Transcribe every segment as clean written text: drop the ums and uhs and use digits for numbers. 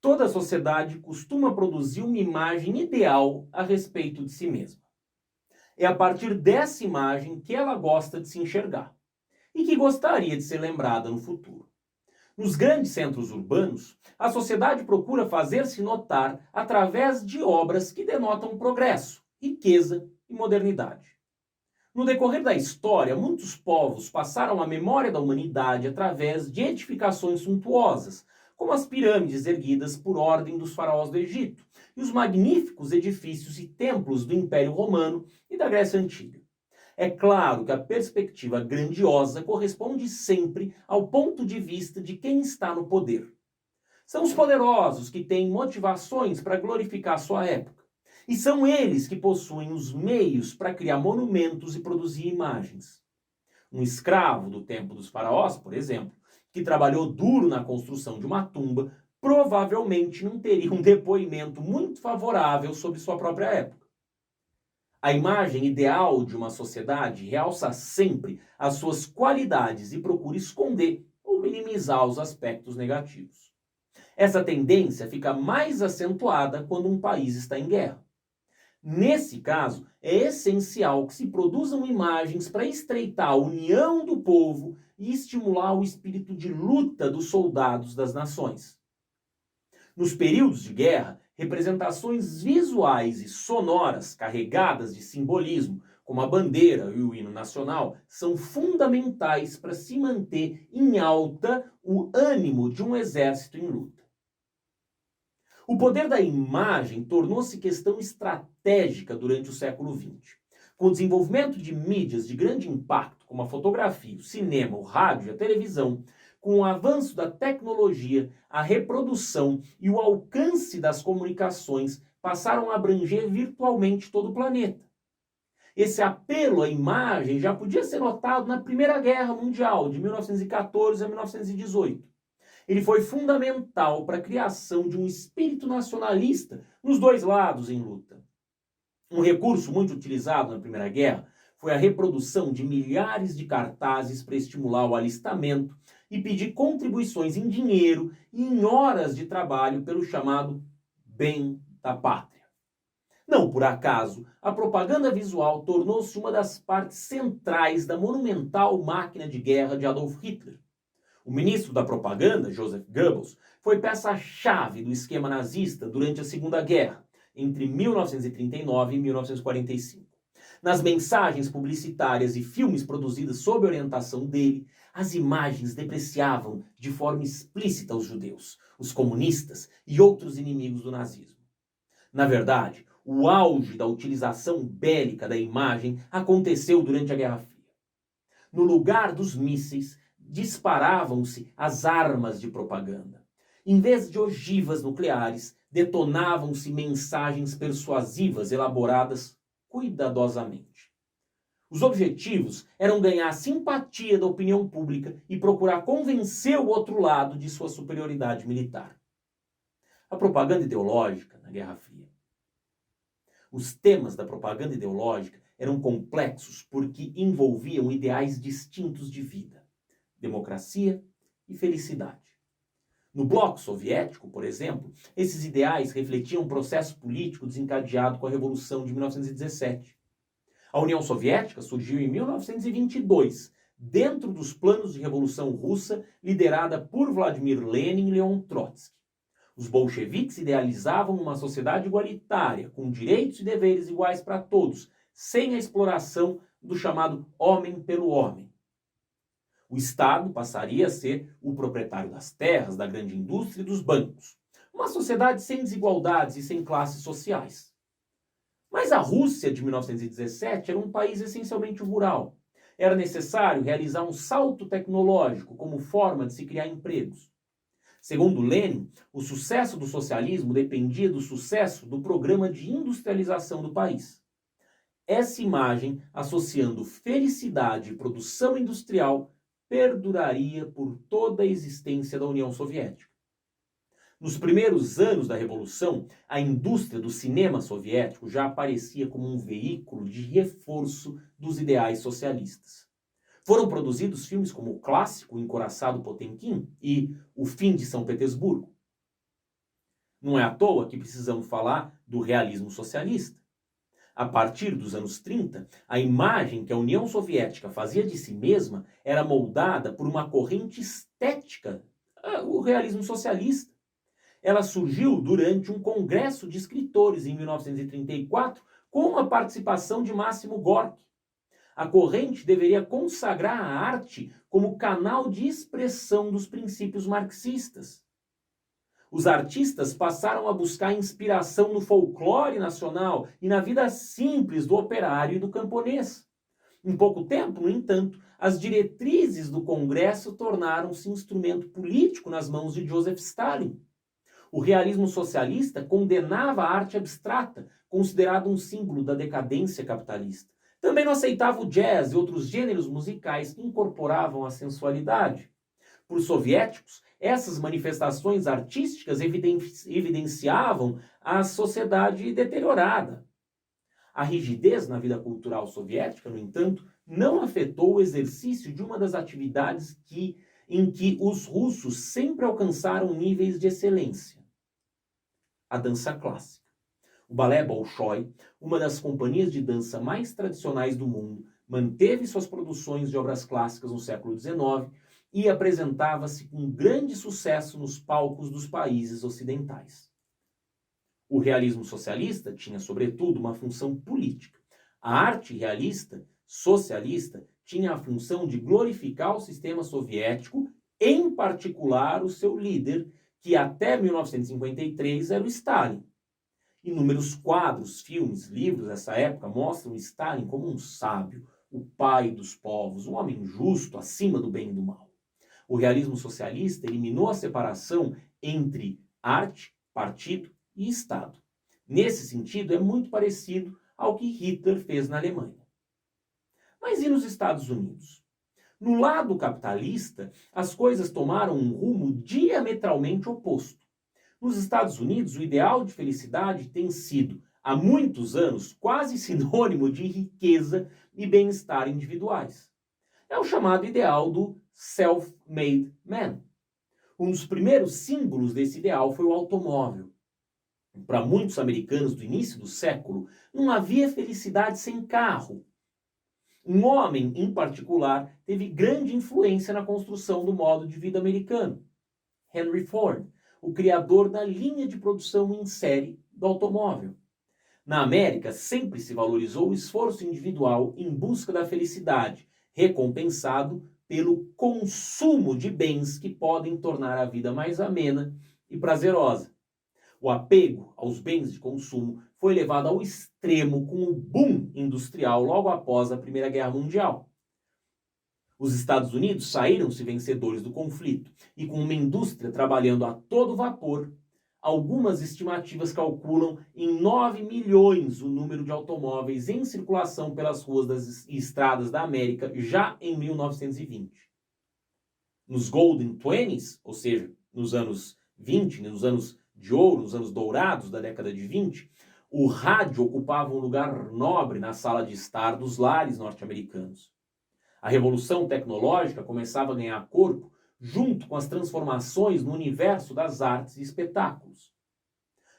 Toda sociedade costuma produzir uma imagem ideal a respeito de si mesma. É a partir dessa imagem que ela gosta de se enxergar e que gostaria de ser lembrada no futuro. Nos grandes centros urbanos, a sociedade procura fazer-se notar através de obras que denotam progresso, riqueza e modernidade. No decorrer da história, muitos povos passaram a memória da humanidade através de edificações suntuosas, como as pirâmides erguidas por ordem dos faraós do Egito e os magníficos edifícios e templos do Império Romano e da Grécia Antiga. É claro que a perspectiva grandiosa corresponde sempre ao ponto de vista de quem está no poder. São os poderosos que têm motivações para glorificar sua época. E são eles que possuem os meios para criar monumentos e produzir imagens. Um escravo do tempo dos faraós, por exemplo, que trabalhou duro na construção de uma tumba, provavelmente não teria um depoimento muito favorável sobre sua própria época. A imagem ideal de uma sociedade realça sempre as suas qualidades e procura esconder ou minimizar os aspectos negativos. Essa tendência fica mais acentuada quando um país está em guerra. Nesse caso, é essencial que se produzam imagens para estreitar a união do povo e estimular o espírito de luta dos soldados das nações. Nos períodos de guerra, representações visuais e sonoras carregadas de simbolismo, como a bandeira e o hino nacional, são fundamentais para se manter em alta o ânimo de um exército em luta. O poder da imagem tornou-se questão estratégica durante o século XX. Com o desenvolvimento de mídias de grande impacto, como a fotografia, o cinema, o rádio e a televisão, com o avanço da tecnologia, a reprodução e o alcance das comunicações passaram a abranger virtualmente todo o planeta. Esse apelo à imagem já podia ser notado na Primeira Guerra Mundial, de 1914 a 1918. Ele foi fundamental para a criação de um espírito nacionalista nos dois lados em luta. Um recurso muito utilizado na Primeira Guerra foi a reprodução de milhares de cartazes para estimular o alistamento e pedir contribuições em dinheiro e em horas de trabalho pelo chamado bem da pátria. Não por acaso, a propaganda visual tornou-se uma das partes centrais da monumental máquina de guerra de Adolf Hitler. O ministro da propaganda, Joseph Goebbels, foi peça-chave do esquema nazista durante a Segunda Guerra, entre 1939 e 1945. Nas mensagens publicitárias e filmes produzidos sob orientação dele, as imagens depreciavam de forma explícita os judeus, os comunistas e outros inimigos do nazismo. Na verdade, o auge da utilização bélica da imagem aconteceu durante a Guerra Fria. No lugar dos mísseis, disparavam-se as armas de propaganda. Em vez de ogivas nucleares, detonavam-se mensagens persuasivas elaboradas cuidadosamente. Os objetivos eram ganhar a simpatia da opinião pública e procurar convencer o outro lado de sua superioridade militar. A propaganda ideológica na Guerra Fria. Os temas da propaganda ideológica eram complexos porque envolviam ideais distintos de vida, democracia e felicidade. No bloco soviético, por exemplo, esses ideais refletiam um processo político desencadeado com a Revolução de 1917. A União Soviética surgiu em 1922, dentro dos planos de Revolução Russa liderada por Vladimir Lenin e Leon Trotsky. Os bolcheviques idealizavam uma sociedade igualitária, com direitos e deveres iguais para todos, sem a exploração do chamado homem pelo homem. O Estado passaria a ser o proprietário das terras, da grande indústria e dos bancos. Uma sociedade sem desigualdades e sem classes sociais. Mas a Rússia de 1917 era um país essencialmente rural. Era necessário realizar um salto tecnológico como forma de se criar empregos. Segundo Lenin, o sucesso do socialismo dependia do sucesso do programa de industrialização do país. Essa imagem, associando felicidade e produção industrial, perduraria por toda a existência da União Soviética. Nos primeiros anos da Revolução, a indústria do cinema soviético já aparecia como um veículo de reforço dos ideais socialistas. Foram produzidos filmes como o clássico Encoraçado Potemkin e O Fim de São Petersburgo. Não é à toa que precisamos falar do realismo socialista. A partir dos anos 30, a imagem que a União Soviética fazia de si mesma era moldada por uma corrente estética, o realismo socialista. Ela surgiu durante um congresso de escritores em 1934, com a participação de Máximo Gorki. A corrente deveria consagrar a arte como canal de expressão dos princípios marxistas. Os artistas passaram a buscar inspiração no folclore nacional e na vida simples do operário e do camponês. Em pouco tempo, no entanto, as diretrizes do Congresso tornaram-se instrumento político nas mãos de Joseph Stalin. O realismo socialista condenava a arte abstrata, considerada um símbolo da decadência capitalista. Também não aceitava o jazz e outros gêneros musicais que incorporavam a sensualidade. Para os soviéticos, essas manifestações artísticas evidenciavam a sociedade deteriorada. A rigidez na vida cultural soviética, no entanto, não afetou o exercício de uma das atividades em que os russos sempre alcançaram níveis de excelência: a dança clássica. O balé Bolshoi, uma das companhias de dança mais tradicionais do mundo, manteve suas produções de obras clássicas no século XIX e apresentava-se com grande sucesso nos palcos dos países ocidentais. O realismo socialista tinha, sobretudo, uma função política. A arte realista, socialista, tinha a função de glorificar o sistema soviético, em particular o seu líder, que até 1953 era o Stalin. Inúmeros quadros, filmes, livros dessa época mostram Stalin como um sábio, o pai dos povos, um homem justo, acima do bem e do mal. O realismo socialista eliminou a separação entre arte, partido e Estado. Nesse sentido, é muito parecido ao que Hitler fez na Alemanha. Mas e nos Estados Unidos? No lado capitalista, as coisas tomaram um rumo diametralmente oposto. Nos Estados Unidos, o ideal de felicidade tem sido, há muitos anos, quase sinônimo de riqueza e bem-estar individuais. É o chamado ideal do self-made man. Um dos primeiros símbolos desse ideal foi o automóvel. Para muitos americanos do início do século, não havia felicidade sem carro. Um homem, em particular, teve grande influência na construção do modo de vida americano: Henry Ford, o criador da linha de produção em série do automóvel. Na América, sempre se valorizou o esforço individual em busca da felicidade, recompensado pelo consumo de bens que podem tornar a vida mais amena e prazerosa. O apego aos bens de consumo foi levado ao extremo com o boom industrial logo após a Primeira Guerra Mundial. Os Estados Unidos saíram-se vencedores do conflito e, com uma indústria trabalhando a todo vapor, algumas estimativas calculam em 9 milhões o número de automóveis em circulação pelas ruas das estradas da América já em 1920. Nos Golden Twenties, ou seja, nos anos 20, nos anos de ouro, nos anos dourados da década de 20, o rádio ocupava um lugar nobre na sala de estar dos lares norte-americanos. A revolução tecnológica começava a ganhar corpo junto com as transformações no universo das artes e espetáculos.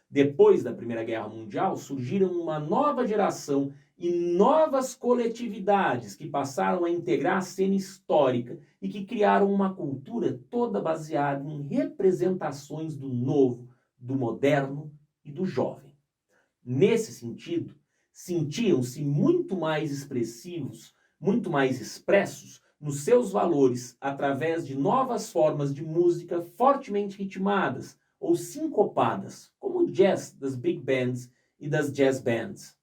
Depois da Primeira Guerra Mundial, surgiram uma nova geração e novas coletividades que passaram a integrar a cena histórica e que criaram uma cultura toda baseada em representações do novo, do moderno e do jovem. Nesse sentido, sentiam-se muito mais expressivos, muito mais expressos nos seus valores através de novas formas de música fortemente ritmadas ou sincopadas, como o jazz das big bands e das jazz bands,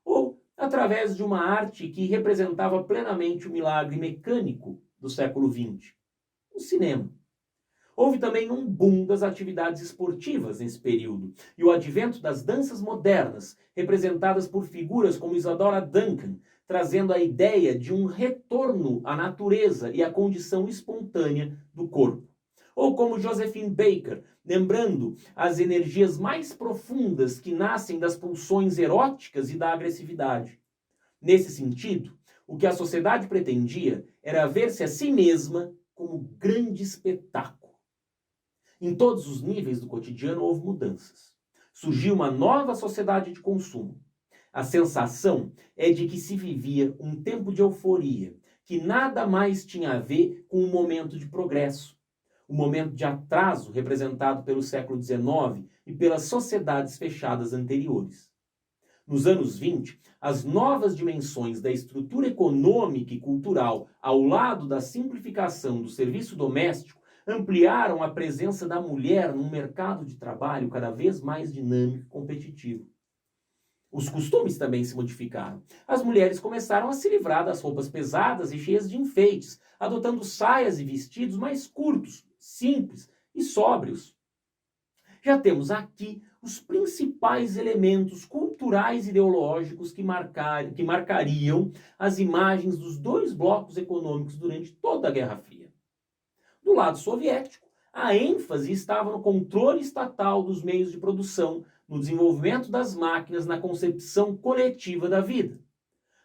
ou através de uma arte que representava plenamente o milagre mecânico do século XX, o cinema. Houve também um boom das atividades esportivas nesse período e o advento das danças modernas, representadas por figuras como Isadora Duncan, trazendo a ideia de um retorno à natureza e à condição espontânea do corpo. Ou como Josephine Baker, lembrando as energias mais profundas que nascem das pulsões eróticas e da agressividade. Nesse sentido, o que a sociedade pretendia era ver-se a si mesma como grande espetáculo. Em todos os níveis do cotidiano houve mudanças. Surgiu uma nova sociedade de consumo. A sensação é de que se vivia um tempo de euforia, que nada mais tinha a ver com um momento de progresso, um momento de atraso representado pelo século XIX e pelas sociedades fechadas anteriores. Nos anos 20, as novas dimensões da estrutura econômica e cultural, ao lado da simplificação do serviço doméstico, ampliaram a presença da mulher num mercado de trabalho cada vez mais dinâmico e competitivo. Os costumes também se modificaram. As mulheres começaram a se livrar das roupas pesadas e cheias de enfeites, adotando saias e vestidos mais curtos, simples e sóbrios. Já temos aqui os principais elementos culturais e ideológicos que marcariam as imagens dos dois blocos econômicos durante toda a Guerra Fria. Do lado soviético, a ênfase estava no controle estatal dos meios de produção, no desenvolvimento das máquinas, na concepção coletiva da vida.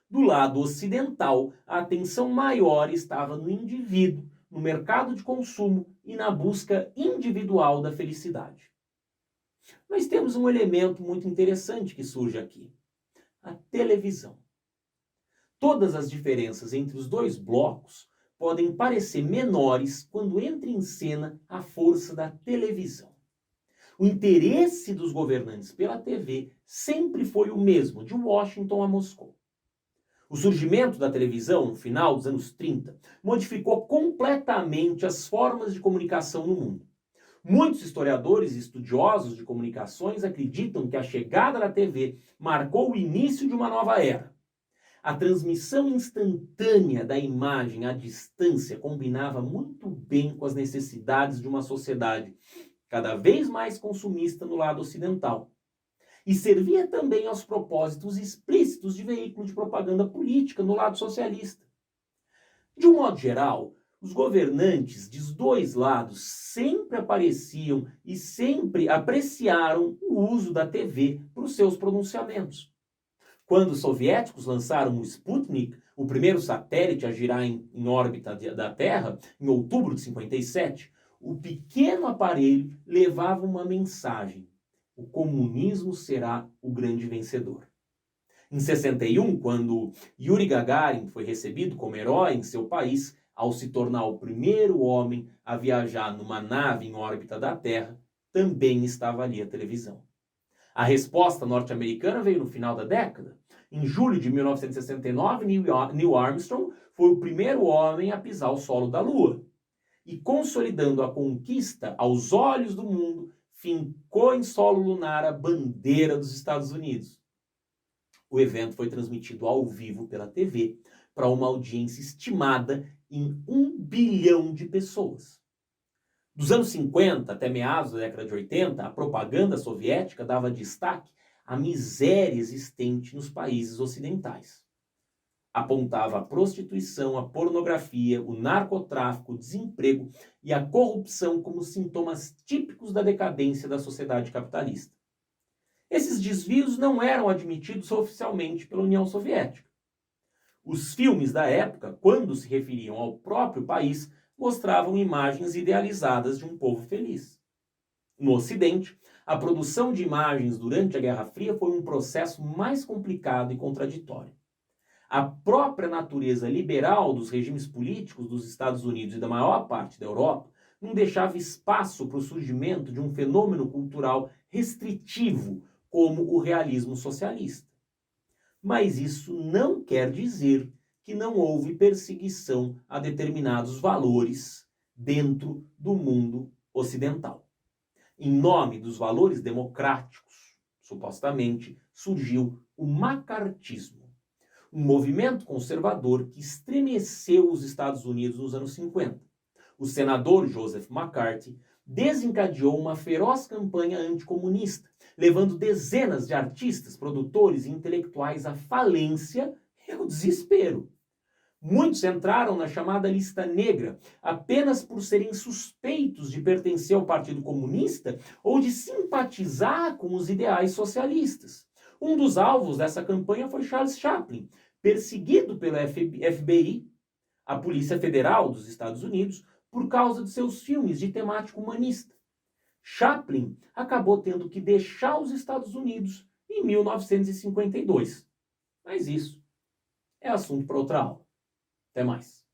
Do lado ocidental, a atenção maior estava no indivíduo, no mercado de consumo e na busca individual da felicidade. Mas temos um elemento muito interessante que surge aqui: a televisão. Todas as diferenças entre os dois blocos podem parecer menores quando entra em cena a força da televisão. O interesse dos governantes pela TV sempre foi o mesmo, de Washington a Moscou. O surgimento da televisão, no final dos anos 30, modificou completamente as formas de comunicação no mundo. Muitos historiadores e estudiosos de comunicações acreditam que a chegada da TV marcou o início de uma nova era. A transmissão instantânea da imagem à distância combinava muito bem com as necessidades de uma sociedade cada vez mais consumista no lado ocidental. E servia também aos propósitos explícitos de veículo de propaganda política no lado socialista. De um modo geral, os governantes dos dois lados sempre apareciam e sempre apreciaram o uso da TV para os seus pronunciamentos. Quando os soviéticos lançaram o Sputnik, o primeiro satélite a girar em órbita da Terra, em outubro de 57, o pequeno aparelho levava uma mensagem: o comunismo será o grande vencedor. Em 61, quando Yuri Gagarin foi recebido como herói em seu país, ao se tornar o primeiro homem a viajar numa nave em órbita da Terra, também estava ali a televisão. A resposta norte-americana veio no final da década. Em julho de 1969, Neil Armstrong foi o primeiro homem a pisar o solo da Lua. E, consolidando a conquista aos olhos do mundo, fincou em solo lunar a bandeira dos Estados Unidos. O evento foi transmitido ao vivo pela TV para uma audiência estimada em 1 bilhão de pessoas. Dos anos 50 até meados da década de 80, a propaganda soviética dava destaque à miséria existente nos países ocidentais. Apontava a prostituição, a pornografia, o narcotráfico, o desemprego e a corrupção como sintomas típicos da decadência da sociedade capitalista. Esses desvios não eram admitidos oficialmente pela União Soviética. Os filmes da época, quando se referiam ao próprio país, mostravam imagens idealizadas de um povo feliz. No Ocidente, a produção de imagens durante a Guerra Fria foi um processo mais complicado e contraditório. A própria natureza liberal dos regimes políticos dos Estados Unidos e da maior parte da Europa não deixava espaço para o surgimento de um fenômeno cultural restritivo como o realismo socialista. Mas isso não quer dizer que não houve perseguição a determinados valores dentro do mundo ocidental. Em nome dos valores democráticos, supostamente, surgiu o macartismo, um movimento conservador que estremeceu os Estados Unidos nos anos 50. O senador Joseph McCarthy desencadeou uma feroz campanha anticomunista, levando dezenas de artistas, produtores e intelectuais à falência e ao desespero. Muitos entraram na chamada lista negra apenas por serem suspeitos de pertencer ao Partido Comunista ou de simpatizar com os ideais socialistas. Um dos alvos dessa campanha foi Charles Chaplin, perseguido pela FBI, a Polícia Federal dos Estados Unidos, por causa de seus filmes de temática humanista. Chaplin acabou tendo que deixar os Estados Unidos em 1952. Mas isso é assunto para outra aula. Até mais.